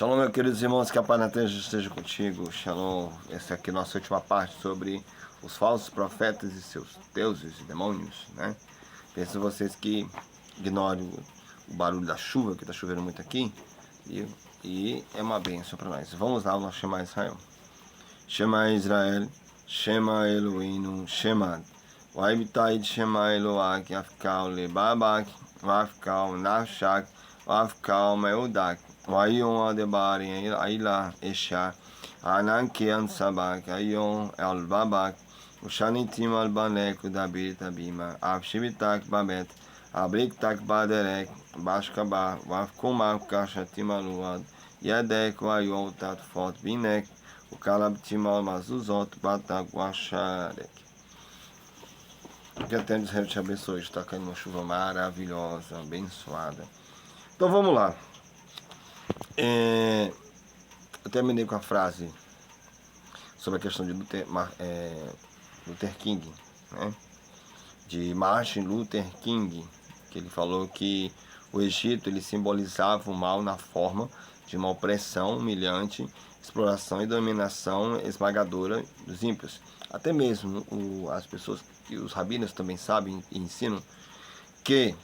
Shalom, meus queridos irmãos, que a paz na terra esteja contigo. Shalom, essa aqui é a nossa última parte sobre os falsos profetas e seus deuses e demônios, né? Penso vocês que ignorem o barulho da chuva, que está chovendo muito aqui, e é uma bênção para nós. Vamos lá, o nosso Shema Israel. Shema Israel, Shema Eloheinu, Shema. Waibitaid Shema Eloak, Afkal Lebabak, Afkal Nashak, Afkal Meudak. Wayon Adebari Aila Esha Anankian Sabak Ayon Albabak Ushanitim Albanek Udabir Tabima Abshibitak Babet Abriktak Baderek Bashkaba Wafkumak Kashatim Aluad Yadek Wayon Tatfot Binek Ukalabtimal Mazuzot Batak Washarek. Que a terra de Israel te abençoe. Está caindo uma chuva maravilhosa, abençoada. Então vamos lá. Eu terminei com a frase sobre a questão de Luther King, né? De Martin Luther King, que ele falou que o Egito ele simbolizava o mal na forma de uma opressão humilhante, exploração e dominação esmagadora dos ímpios. Até mesmo as pessoas, que os rabinos também sabem e ensinam que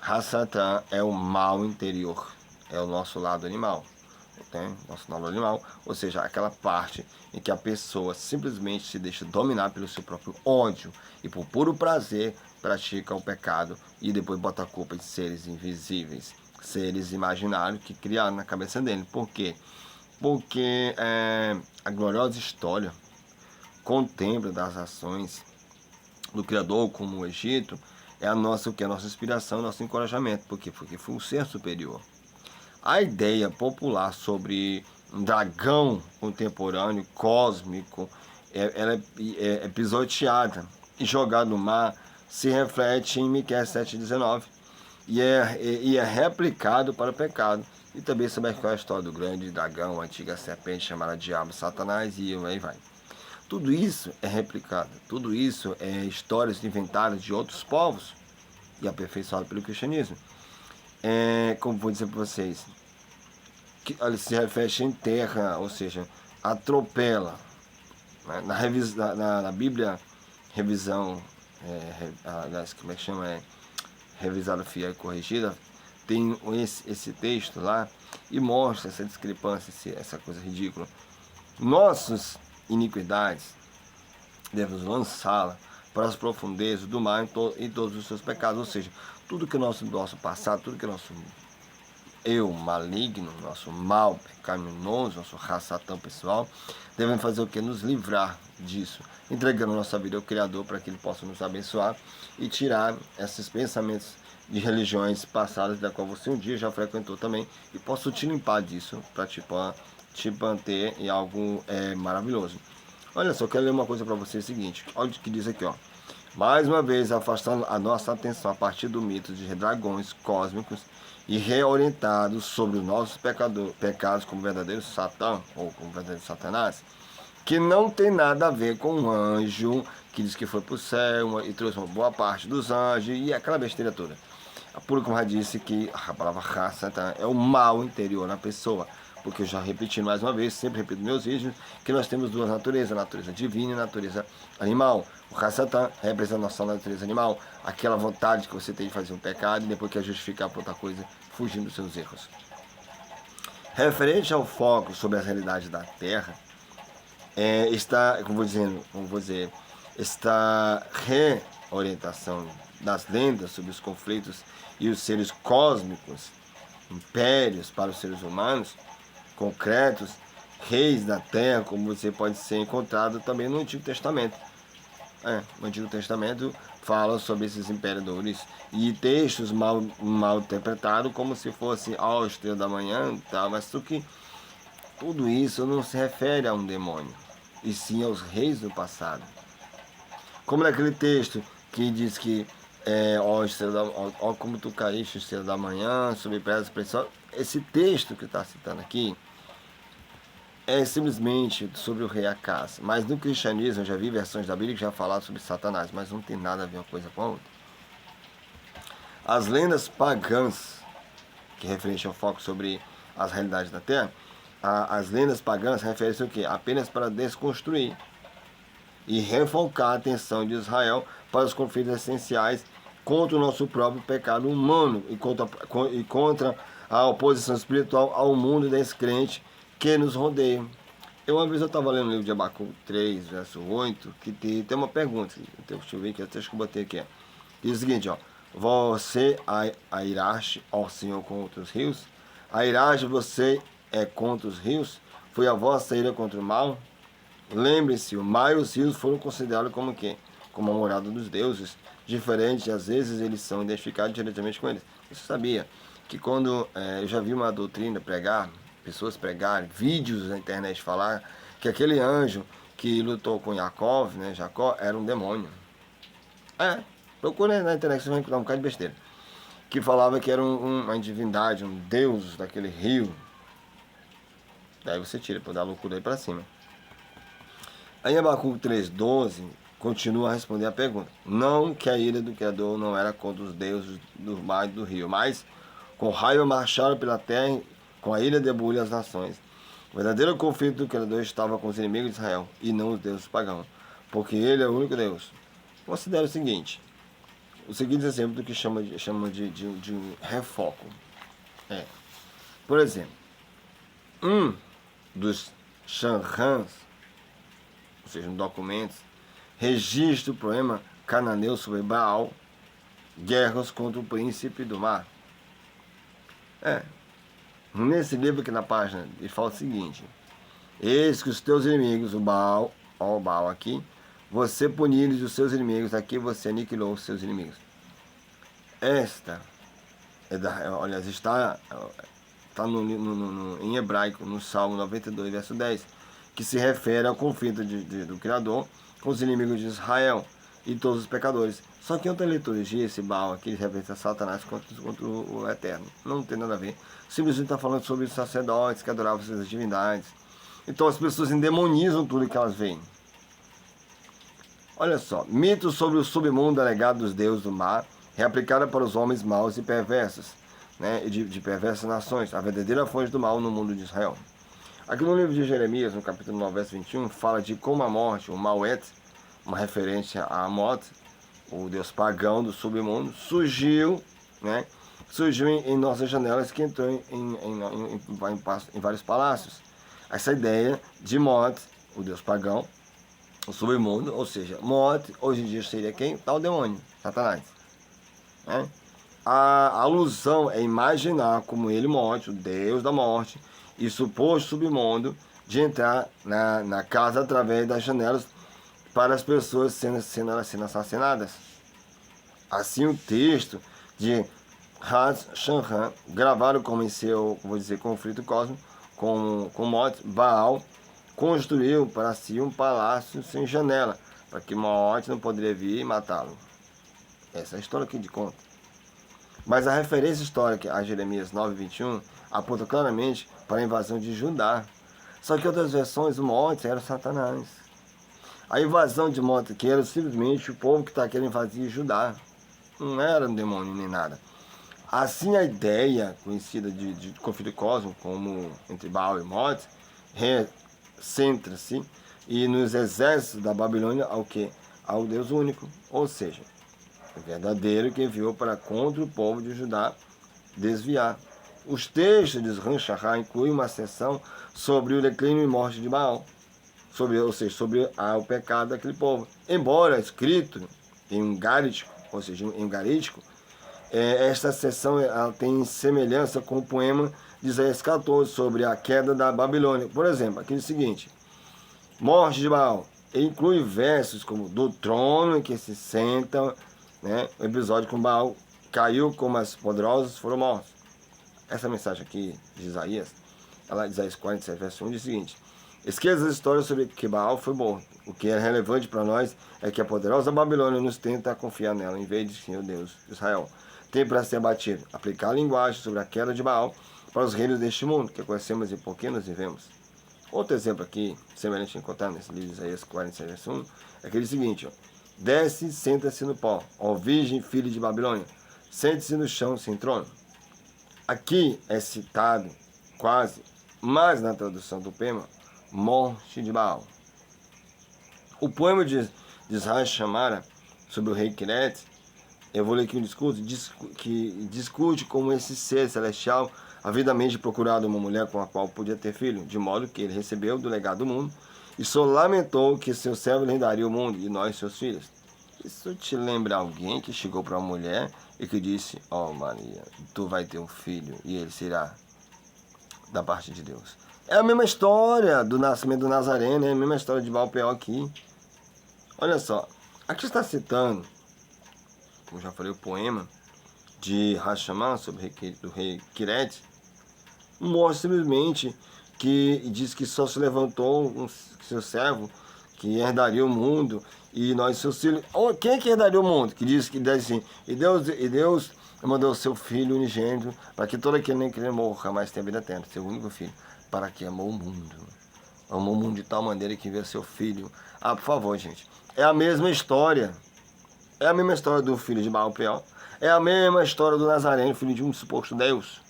Hassatan é o mal interior, é o nosso lado animal, né? Nosso lado animal, ou seja, aquela parte em que a pessoa simplesmente se deixa dominar pelo seu próprio ódio e por puro prazer pratica o pecado e depois bota a culpa de seres invisíveis, seres imaginários que criaram na cabeça dele. Por quê? Porque a gloriosa história contempla das ações do Criador, como o Egito, é a nossa inspiração, nosso encorajamento. Por quê? Porque foi um ser superior. A ideia popular sobre um dragão contemporâneo, cósmico, ela é pisoteada e jogada no mar, se reflete em Miqueias 7,19 e é replicado para o pecado. E também sobre a história do grande dragão, a antiga serpente chamada Diabo, Satanás, e aí vai. Tudo isso é replicado, tudo isso é histórias inventadas de outros povos e aperfeiçoado pelo cristianismo. Como vou dizer para vocês, que ele se refere em terra, ou seja, atropela. Né? Na Bíblia, revisão, como é que chama? Revisada, fiel e corrigida, tem esse texto lá e mostra essa discrepância, essa coisa ridícula. Nossas iniquidades devemos lançá-la para as profundezas do mar e todos os seus pecados, ou seja, tudo que é nosso passado, tudo que é nosso eu maligno, nosso mal pecaminoso, nosso raçatão pessoal, devemos fazer o que? Nos livrar disso, entregando nossa vida ao Criador para que Ele possa nos abençoar e tirar esses pensamentos de religiões passadas da qual você um dia já frequentou também e possa te limpar disso para te manter em algo maravilhoso. Olha só, eu quero ler uma coisa para você, é o seguinte, olha o que diz aqui, ó. Mais uma vez, afastando a nossa atenção a partir do mito de dragões cósmicos e reorientados sobre os nossos pecados como verdadeiro Satã, ou como verdadeiro Satanás, que não tem nada a ver com um anjo que diz que foi para o céu e trouxe uma boa parte dos anjos e aquela besteira toda. A pura como já disse que a palavra raça é o mal interior na pessoa. Porque eu já repeti mais uma vez, sempre repito meus vídeos, que nós temos duas naturezas, a natureza divina e a natureza animal. O Hassatan representa a nossa natureza animal, aquela vontade que você tem de fazer um pecado e depois quer justificar por outra coisa, fugindo dos seus erros. Referente ao foco sobre a realidade da Terra, esta reorientação das lendas sobre os conflitos e os seres cósmicos, impérios para os seres humanos, concretos, reis da terra, como você pode ser encontrado também no Antigo Testamento. No Antigo Testamento fala sobre esses imperadores e textos mal interpretados como se fosse a estrela da manhã, tal, mas tudo isso não se refere a um demônio, e sim aos reis do passado. Como naquele texto que diz que ó como tu caíste, estrela da manhã, sobre pedras preciosas. Esse texto que está citando aqui é simplesmente sobre o rei Acás. Mas no cristianismo, eu já vi versões da Bíblia que já falaram sobre Satanás, mas não tem nada a ver uma coisa com a outra. As lendas pagãs, que referente ao foco sobre as realidades da Terra, as lendas pagãs referem-se ao quê? Apenas para desconstruir e refocar a atenção de Israel para os conflitos essenciais contra o nosso próprio pecado humano e contra a oposição espiritual ao mundo descrente que nos rodeia. Uma vez eu estava lendo o livro de Abacuque 3, verso 8, que tem uma pergunta, deixa eu ver aqui, até acho que eu botei aqui. Diz o seguinte, ó: você airaste, ó Senhor, contra os rios? Airaste você contra os rios? Foi a vossa ira contra o mal? Lembre-se, o mar e os rios foram considerados como o quê? Como a morada dos deuses. Diferente, às vezes eles são identificados diretamente com eles. Você sabia que quando eu já vi uma doutrina pregar, pessoas pregarem, vídeos na internet falar que aquele anjo que lutou com Jacó, né, Jacó, era um demônio. Procura na internet, você vai encontrar um bocado de besteira. Que falava que era uma divindade, um deus daquele rio. Daí você tira para dar a loucura aí para cima. Aí Abacuque 3,12 continua a responder a pergunta. Não que a ira do Criador não era contra os deuses do mar e do rio, mas com raiva marcharam pela terra, com a ira debulha as nações. O verdadeiro conflito do Criador estava com os inimigos de Israel e não os deuses pagãos, porque ele é o único Deus. Considere o seguinte exemplo do que chama de refoco. Por exemplo, um dos Shanhans, ou seja, no documentos, registra o poema cananeu sobre Baal, guerras contra o príncipe do mar. Nesse livro aqui na página, ele fala o seguinte: eis que os teus inimigos, o Baal, ó o Baal aqui, você puniu os seus inimigos, aqui você aniquilou os seus inimigos. Esta, aliás, está em hebraico, no Salmo 92, verso 10, que se refere ao conflito do Criador com os inimigos de Israel e todos os pecadores. Só que em outra liturgia, esse Baal aqui representa Satanás contra o Eterno. Não tem nada a ver. Simplesmente está falando sobre os sacerdotes que adoravam essas divindades. Então as pessoas endemonizam tudo que elas veem. Olha só, mitos sobre o submundo alegado dos deuses do mar, reaplicada para os homens maus e perversos, né, de perversas nações, a verdadeira fonte do mal no mundo de Israel. Aqui no livro de Jeremias, no capítulo 9, verso 21, fala de como a morte, o Mauet, uma referência a Amot, o deus pagão do submundo, surgiu em nossas janelas, que entrou em vários palácios. Essa ideia de Mot, o deus pagão, o submundo, ou seja, Mot, hoje em dia seria quem? Tal demônio, Satanás. A alusão é imaginar como ele, Mot, o deus da morte, e suposto submundo, de entrar na casa através das janelas para as pessoas sendo assassinadas. Assim, o texto de Haz Shanhan, gravado como em seu, conflito cósmico com Mot, Baal construiu para si um palácio sem janela, para que Mot não poderia vir e matá-lo. Essa é a história que de conta. Mas a referência histórica a Jeremias 9:21 aponta claramente para a invasão de Judá. Só que outras versões, o Mot era Satanás. A invasão de Mot aqui era simplesmente o povo que está querendo invadir Judá. Não era um demônio nem nada. Assim, a ideia conhecida de conflito cósmico, como entre Baal e Mot, centra-se e nos exércitos da Babilônia ao quê? Ao Deus único, ou seja, o verdadeiro que enviou para contra o povo de Judá desviar. Os textos de Ranchahá incluem uma seção sobre o declínio e morte de Baal, sobre o pecado daquele povo. Embora escrito em ungarítico, ou seja, em ungarítico, esta seção tem semelhança com o poema de Isaías 14 sobre a queda da Babilônia. Por exemplo, aqui é o seguinte: morte de Baal inclui versos como do trono em que se senta, o episódio com Baal caiu como as poderosas foram mortos. Essa mensagem aqui de Isaías, Isaías 47, verso 1, diz o seguinte: esqueça as histórias sobre que Baal foi morto. O que é relevante para nós é que a poderosa Babilônia nos tenta confiar nela, em vez de Senhor Deus de Israel. Tem para ser abatido, aplicar a linguagem sobre a queda de Baal para os reinos deste mundo, que conhecemos e por que nos vivemos. Outro exemplo aqui, semelhante a encontrar nesse livro de Isaías 47, verso 1, é aquele seguinte: desce e senta-se no pó, ó virgem filha de Babilônia, sente-se no chão sem trono. Aqui é citado quase, mas na tradução do poema, Morte de Baal. O poema de Israel Shamara sobre o rei Quiret, eu vou ler aqui um discurso que discute como esse ser celestial avidamente procurado uma mulher com a qual podia ter filho, de modo que ele recebeu do legado do mundo e só lamentou que seu servo lhe daria o mundo e nós seus filhos. Isso te lembra alguém que chegou para uma mulher e que disse: ó Maria, tu vai ter um filho e ele será da parte de Deus. É a mesma história do nascimento do Nazareno, é a mesma história de Baal Peor aqui. Olha só, aqui está citando, como já falei, o poema de Rashomon sobre o rei Quiret, mostra simplesmente que diz que só se levantou seu servo que herdaria o mundo e nós seus filhos. Quem é que herdaria o mundo? Que diz assim, e Deus mandou o seu filho unigênito para que todo aquele nem que ele morra, mas tenha vida eterna, seu único filho, para que amou o mundo. Amou o mundo de tal maneira que enviou seu filho. Ah, por favor, gente. É a mesma história. É a mesma história do filho de Baal Peor. É a mesma história do Nazareno, filho de um suposto Deus.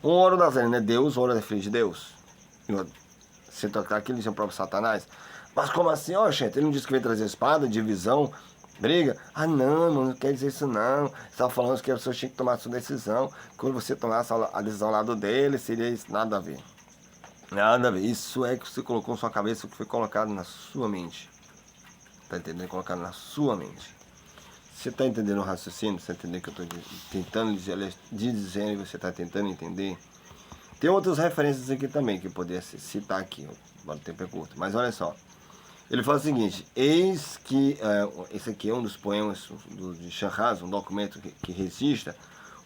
Um hora o Nazareno é Deus, outra é filho de Deus. Você tocar aqui, ele é o próprio Satanás. Mas como assim? Ó, gente, ele não disse que veio trazer espada, divisão, briga? Ah, não quer dizer isso não. Você estava falando que a pessoa tinha que tomar a sua decisão. Quando você tomasse a decisão ao lado dele, seria isso. Nada a ver. Nada a ver. Isso é que você colocou na sua cabeça, o que foi colocado na sua mente. Tá entendendo? Colocado na sua mente. Você está entendendo o raciocínio? Você está entendendo que eu estou tentando dizer e você está tentando entender? Tem outras referências aqui também que eu poderia citar aqui. O tempo é curto. Mas olha só. Ele fala o seguinte: eis que esse aqui é um dos poemas de Shanhaz, um documento que registra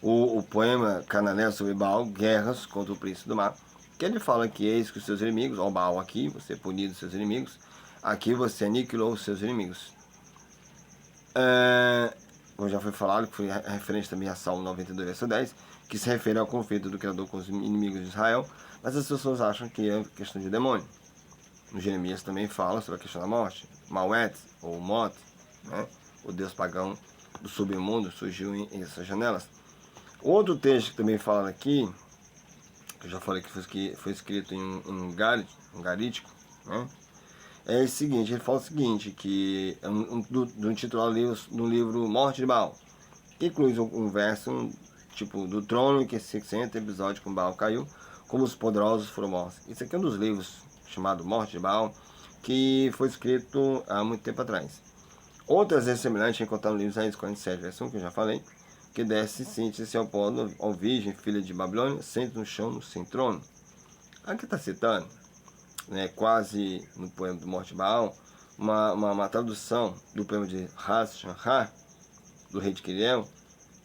o poema cananeio sobre Baal, Guerras contra o Príncipe do Mar, que ele fala que eis que os seus inimigos, ó Baal aqui, você puniu os seus inimigos, aqui você aniquilou os seus inimigos. Como já foi falado, que foi referente também a Salmo 92, verso 10, que se refere ao conflito do Criador com os inimigos de Israel, mas as pessoas acham que é questão de demônio. No Jeremias também fala sobre a questão da morte. Mauet, ou Mot, né? O deus pagão do submundo, surgiu em essas janelas. Outro texto que também fala aqui, que eu já falei que foi escrito em garítico, né? É o seguinte, ele fala o seguinte, que é do título do livro Morte de Baal, que inclui um verso tipo do trono que se senta, episódio com Baal caiu, como os poderosos foram mortos. Isso aqui é um dos livros chamado Morte de Baal, que foi escrito há muito tempo atrás. Outras vezes semelhantes encontramos no livro Isaías 47, verso 1, que eu já falei, que desce, sente-se ao pó, ao virgem, filha de Babilônia, sente no chão, sem trono. Aqui está citando, né, quase no poema do Morte de Baal, uma tradução do poema de Ras Shanhar, do rei de Quiriel,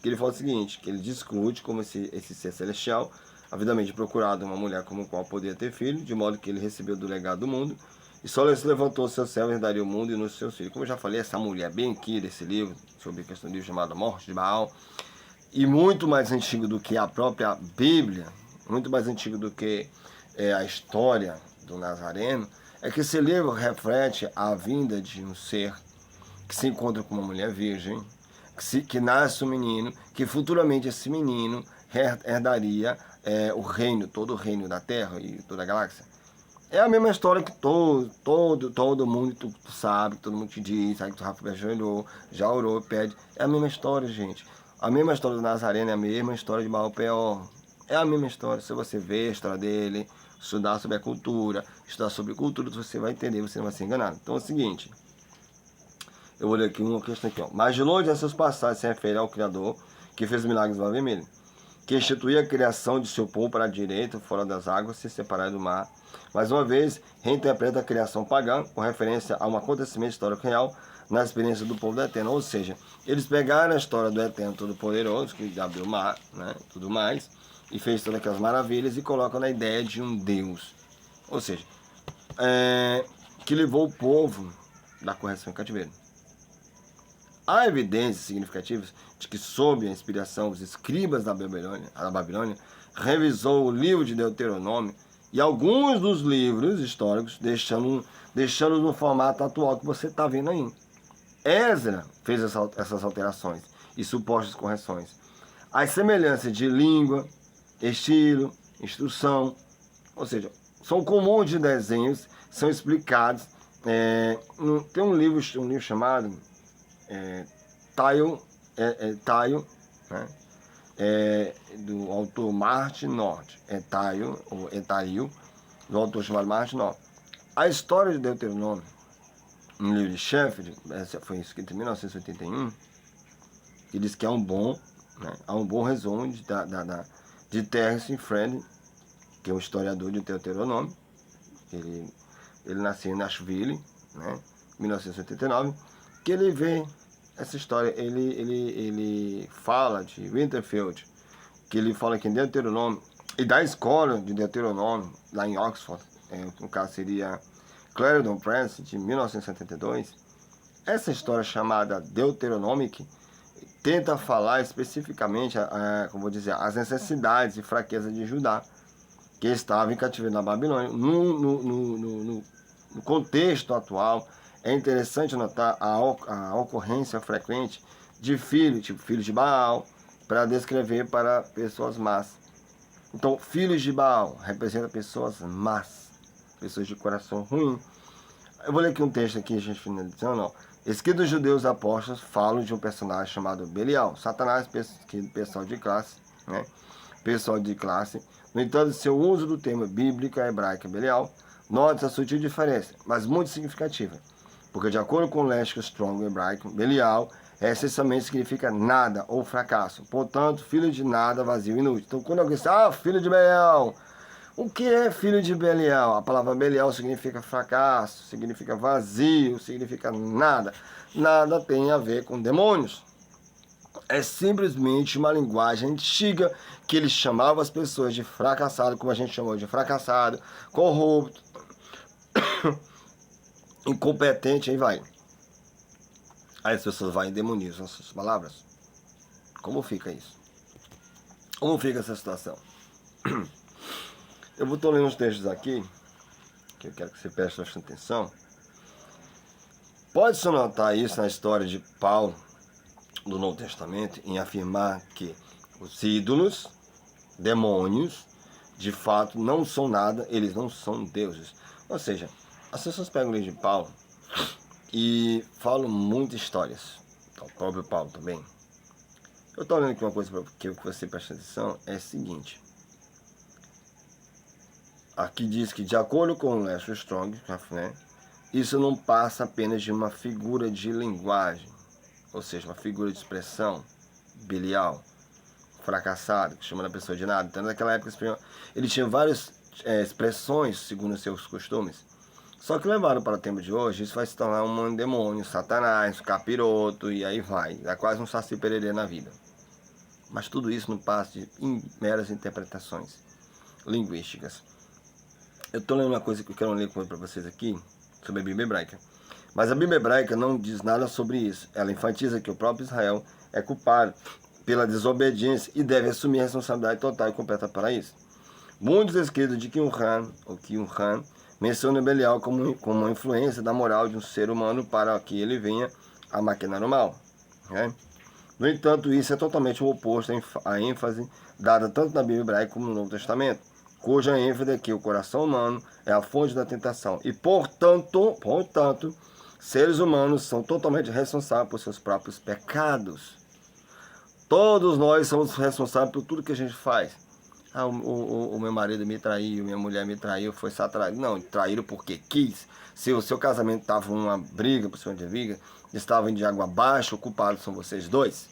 que ele fala o seguinte, que ele discute como esse ser celestial, avidamente procurado uma mulher como qual poderia ter filho, de modo que ele recebeu do legado do mundo, e só se levantou o seu servo e herdaria o mundo e nos seus filhos. Como eu já falei, essa mulher bem aqui desse livro, sobre a questão do livro chamado Morte de Baal, e muito mais antigo do que a própria Bíblia, muito mais antigo do que a história do Nazareno, é que esse livro reflete a vinda de um ser que se encontra com uma mulher virgem, que nasce um menino, que futuramente esse menino herdaria o reino, todo o reino da Terra e toda a galáxia. É a mesma história que todo mundo tu sabe, todo mundo te diz, sabe que tu Rafa já orou, pede. É a mesma história, gente. A mesma história do Nazareno é a mesma história de Baal Peor. É a mesma história. Se você ver a história dele, estudar sobre a cultura, estudar sobre cultura, você vai entender, você não vai ser enganado. Então é o seguinte, eu vou ler aqui uma questão aqui, ó. Mas de longe essas passagens se referem ao Criador, que fez milagres no Mar Vermelho, que instituía a criação de seu povo para a direita, fora das águas, se separar do mar. Mais uma vez, reinterpreta a criação pagã, com referência a um acontecimento histórico real, na experiência do povo do Eterno. Ou seja, eles pegaram a história do Eterno Todo-Poderoso, que abriu o mar, né, tudo mais, e fez todas aquelas maravilhas, e colocam na ideia de um Deus. Ou seja, que levou o povo da correção e cativeiro. Há evidências significativas de que, sob a inspiração dos escribas da Babilônia, revisou o livro de Deuteronômio e alguns dos livros históricos, deixando no formato atual que você está vendo aí. Esdra fez essas alterações e supostas correções. As semelhanças de língua, estilo, instrução, ou seja, são comuns de desenhos, são explicados. Tem um livro chamado Taio, né? Do autor Martin North, Taio, do autor chamado Martin North. A história de Deuteronômio, no livro de Sheffield, foi escrito em 1981, que diz que há um bom resumo de Terence Friend, que é um historiador de Deuteronômio. Ele nasceu em Nashville, né, em 1989, que ele vê essa história, ele fala de Winterfield, que ele fala que em Deuteronômio, e da escola de Deuteronômio, lá em Oxford, no caso seria Clarendon Press, de 1972, essa história chamada Deuteronomic tenta falar especificamente, como vou dizer, as necessidades e fraquezas de Judá, que estava em cativeiro na Babilônia. No contexto atual, é interessante notar a ocorrência frequente de filhos, tipo filhos de Baal, para descrever para pessoas más. Então, filhos de Baal representa pessoas más, pessoas de coração ruim. Eu vou ler aqui um texto aqui, gente, finalizando, ó. Escritos dos judeus apóstolos falam de um personagem chamado Belial. Satanás, pessoal de classe, né? Pessoal de classe. No entanto, seu uso do termo bíblico hebraico Belial nota a sutil diferença, mas muito significativa. Porque, de acordo com o léxico Strong hebraico, Belial essencialmente significa nada ou fracasso. Portanto, filho de nada, vazio e inútil. Então, quando alguém diz, filho de Belial, o que é filho de Belial? A palavra Belial significa fracasso, significa vazio, significa nada. Nada tem a ver com demônios. É simplesmente uma linguagem antiga que ele chamava as pessoas de fracassado, como a gente chamou de fracassado, corrupto, incompetente, aí vai. Aí as pessoas vão e demonizam essas palavras. Como fica isso? Como fica essa situação? Eu vou lendo uns textos aqui, que eu quero que você preste bastante atenção. Pode-se notar isso na história de Paulo, do Novo Testamento, em afirmar que os ídolos, demônios, de fato não são nada, eles não são deuses. Ou seja, as pessoas pegam o livro de Paulo e falam muitas histórias. Então, o próprio Paulo também. Eu estou olhando aqui uma coisa que você presta atenção, é a seguinte. Aqui diz que, de acordo com o Lester Strong, né, isso não passa apenas de uma figura de linguagem, ou seja, uma figura de expressão, Belial, fracassado, que chama a pessoa de nada. Então, naquela época, ele tinha várias expressões, segundo os seus costumes. Só que levado para o tempo de hoje, isso vai se tornar um demônio, Satanás, capiroto, e aí vai. É quase um saci pererê na vida. Mas tudo isso não passa de meras interpretações linguísticas. Eu estou lendo uma coisa que eu quero ler para vocês aqui, sobre a Bíblia hebraica. Mas a Bíblia hebraica não diz nada sobre isso. Ela enfatiza que o próprio Israel é culpado pela desobediência e deve assumir a responsabilidade total e completa para isso. Muitos escritos de Qumran mencionam Belial como uma influência da moral de um ser humano para que ele venha a maquinar o mal, né? No entanto, isso é totalmente o oposto à ênfase dada tanto na Bíblia hebraica como no Novo Testamento, cuja ênfase é que o coração humano é a fonte da tentação e, portanto, seres humanos são totalmente responsáveis por seus próprios pecados. Todos nós somos responsáveis por tudo que a gente faz. O meu marido me traiu, minha mulher me traiu, foi Satanás. Não, traíram porque quis. Se o seu casamento estava uma briga, por cima de briga, estava de água abaixo, o culpado são vocês dois.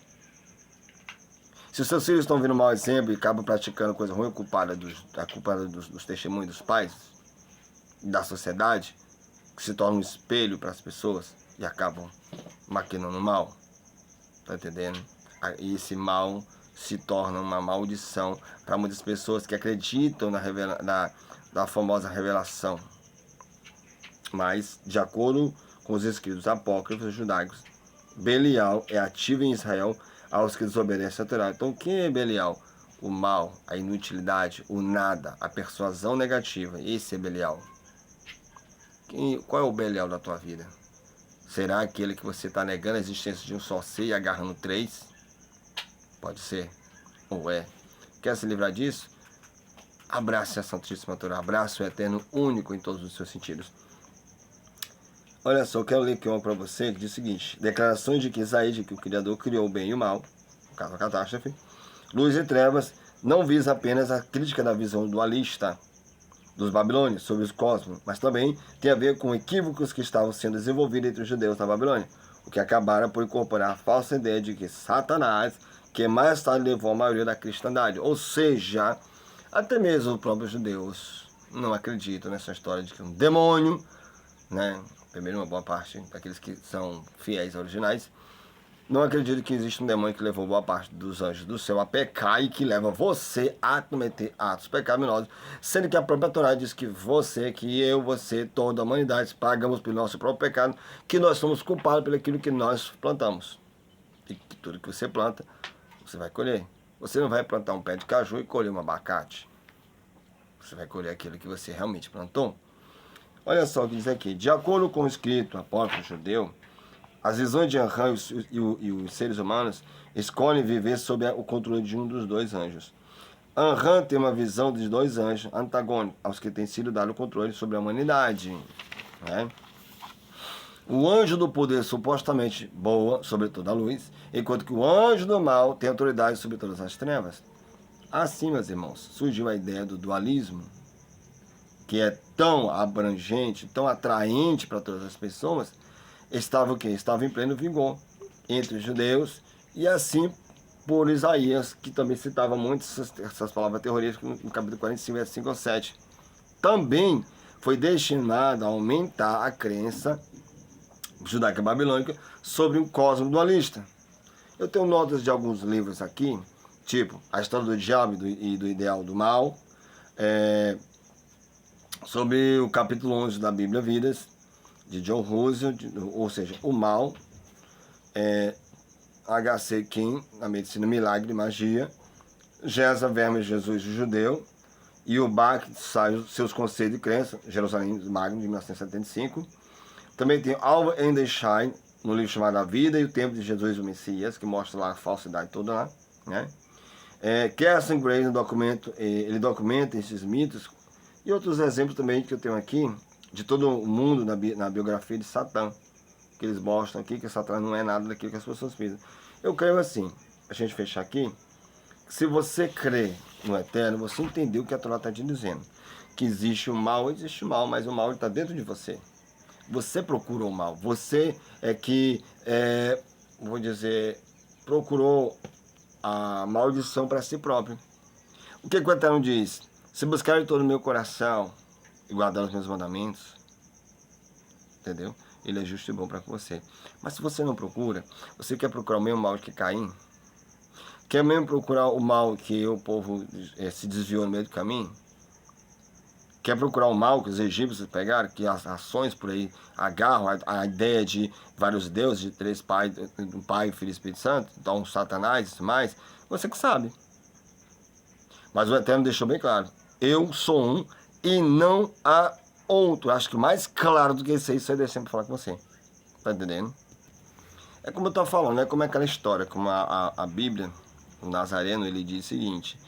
Se os seus filhos estão vendo mau exemplo e acabam praticando coisa ruim, a culpada dos testemunhos dos pais, da sociedade, que se torna um espelho para as pessoas e acabam maquinando mal. Tá entendendo? E esse mal se torna uma maldição para muitas pessoas que acreditam na famosa revelação. Mas, de acordo com os escritos apócrifos judaicos, Belial é ativo em Israel aos que desobedecem a Torá. Então, quem é Belial? O mal, a inutilidade, o nada, a persuasão negativa. Esse é Belial. Qual é o Belial da tua vida? Será aquele que você está negando a existência de um só ser e agarrando três? Pode ser. Ou é. Quer se livrar disso? Abrace a Santíssima Torá, abrace o Eterno único em todos os seus sentidos. Olha só, eu quero ler aqui uma para você que diz o seguinte: declarações de que Isaías, de que o Criador criou o bem e o mal, no caso a catástrofe, luz e trevas, não visa apenas a crítica da visão dualista dos babilônios sobre os cosmos, mas também tem a ver com equívocos que estavam sendo desenvolvidos entre os judeus na Babilônia, o que acabaram por incorporar a falsa ideia de que Satanás, que mais tarde levou a maioria da cristandade, ou seja, até mesmo os próprios judeus não acreditam nessa história de que um demônio, né, primeiro uma boa parte daqueles que são fiéis originais, não acredito que existe um demônio que levou boa parte dos anjos do céu a pecar e que leva você a cometer atos pecaminosos, sendo que a própria Torá diz que você, que eu, você, toda a humanidade pagamos pelo nosso próprio pecado, que nós somos culpados pelo aquilo que nós plantamos. E que tudo que você planta, você vai colher. Você não vai plantar um pé de caju e colher um abacate. Você vai colher aquilo que você realmente plantou. Olha só o que diz aqui. De acordo com o escrito apócrifo judeu, as visões de Anrã e os seres humanos escolhem viver sob o controle de um dos dois anjos. Anrã tem uma visão de dois anjos antagônicos aos que têm sido dado o controle sobre a humanidade. Né? O anjo do poder supostamente boa sobre toda a luz, enquanto que o anjo do mal tem autoridade sobre todas as trevas. Assim, meus irmãos, surgiu a ideia do dualismo, que é tão abrangente, tão atraente para todas as pessoas. Estava o quê? Estava em pleno vigor entre os judeus, e assim por Isaías, que também citava muito essas palavras terroríficas no capítulo 45, versículo 5 ao 7. Também foi destinado a aumentar a crença judaica babilônica sobre um cosmo dualista. Eu tenho notas de alguns livros aqui, tipo A História do Diabo e do Ideal do Mal, sobre o capítulo 11 da Bíblia Vidas, de John Russell, ou seja, o mal, H.C. King, na Medicina Milagre e Magia, Gesa Vermes Jesus, o Judeu, e o Bach, seus conceitos e crenças, Jerusalém Magno, de 1975. Também tem Albert Einstein, no livro chamado A Vida e o Tempo de Jesus, o Messias, que mostra lá a falsidade toda lá, né? Carson Gray, no documento, ele documenta esses mitos, e outros exemplos também que eu tenho aqui, de todo o mundo na biografia de Satã, que eles mostram aqui que Satã não é nada daquilo que as pessoas pensam. Eu creio assim, a gente fechar aqui, que se você crê no Eterno, você entendeu o que a Torá está te dizendo, que existe o mal, mas o mal está dentro de você. Você procurou o mal, você é que, vou dizer, procurou a maldição para si próprio. O que o Eterno diz? Se buscar de todo o meu coração e guardar os meus mandamentos, entendeu? Ele é justo e bom para você. Mas se você não procura, você quer procurar o mesmo mal que Caim? Quer mesmo procurar o mal que o povo se desviou no meio do caminho? Quer procurar o mal que os egípcios pegaram, que as ações por aí agarram a ideia de vários deuses, de três pais, um pai, filho e Espírito Santo, então Satanás e mais? Você que sabe. Mas o Eterno deixou bem claro, eu sou um e não há outro. Acho que mais claro do que isso aí, eu deixei para falar com você. Tá entendendo? É como eu tô falando, é como aquela história, como a Bíblia, o Nazareno, ele diz o seguinte,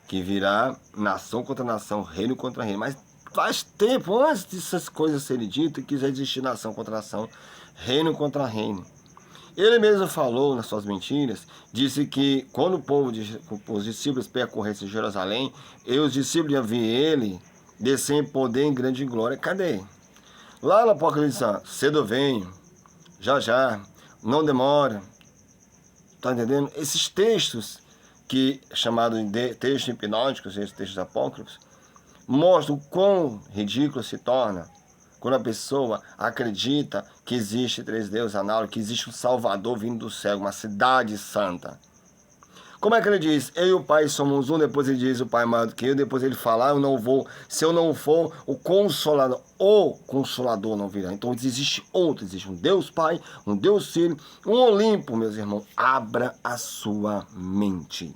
que virá nação contra nação, reino contra reino. Mas faz tempo, antes dessas coisas serem ditas, que já existia nação contra nação, reino contra reino. Ele mesmo falou nas suas mentiras, disse que quando os discípulos percorressem Jerusalém, e os discípulos iam ver ele descer em poder, em grande glória. Cadê? Lá no Apocalipse, cedo eu venho, já, não demora. Tá entendendo? Esses textos, que chamados de textos hipnóticos, esses textos apócrifos, mostram o quão ridículo se torna quando a pessoa acredita que existe três deuses análogos, que existe um Salvador vindo do céu, uma cidade santa. Como é que ele diz? Eu e o Pai somos um, depois ele diz o Pai é maior do que eu, depois ele fala, eu não vou, se eu não for, o Consolador não virá. Então existe outro, existe um Deus Pai, um Deus Filho, um Olimpo, meus irmãos. Abra a sua mente.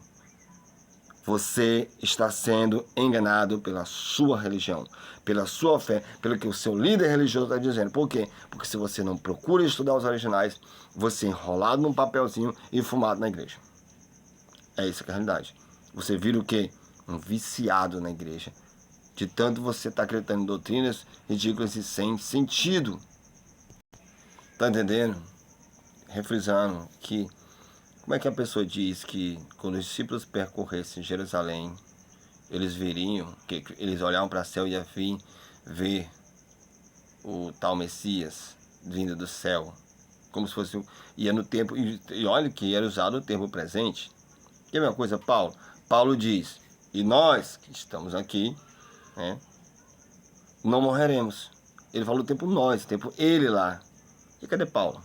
Você está sendo enganado pela sua religião, pela sua fé, pelo que o seu líder religioso está dizendo. Por quê? Porque se você não procura estudar os originais, você é enrolado num papelzinho e fumado na igreja. É isso que é a realidade. Você vira o quê? um viciado na igreja. De tanto você tá acreditando em doutrinas ridículas e sem sentido. Tá entendendo? Refrisando que, como é que a pessoa diz que quando os discípulos percorressem Jerusalém, eles veriam, que eles olhavam para o céu e ia ver o tal Messias vindo do céu, como se fosse, ia no tempo, e olha que era usado o tempo presente. Que é a mesma coisa, Paulo diz, e nós que estamos aqui, né, não morreremos. Ele falou o tempo nós, o tempo ele lá. E cadê Paulo?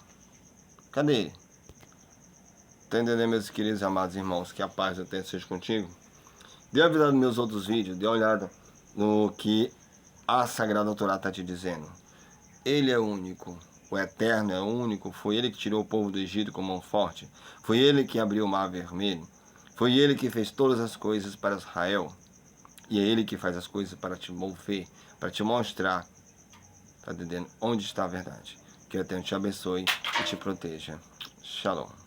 Cadê ele? Tá entendendo, meus queridos e amados irmãos? Que a paz do Eterno seja contigo. Dê uma olhada nos meus outros vídeos, dê uma olhada no que a Sagrada Torá está te dizendo. Ele é único, o Eterno é único, foi ele que tirou o povo do Egito com mão forte, foi ele que abriu o mar vermelho, foi ele que fez todas as coisas para Israel, e é ele que faz as coisas para te mover, para te mostrar, tá entendendo, onde está a verdade. Que o Eterno te abençoe e te proteja. Shalom.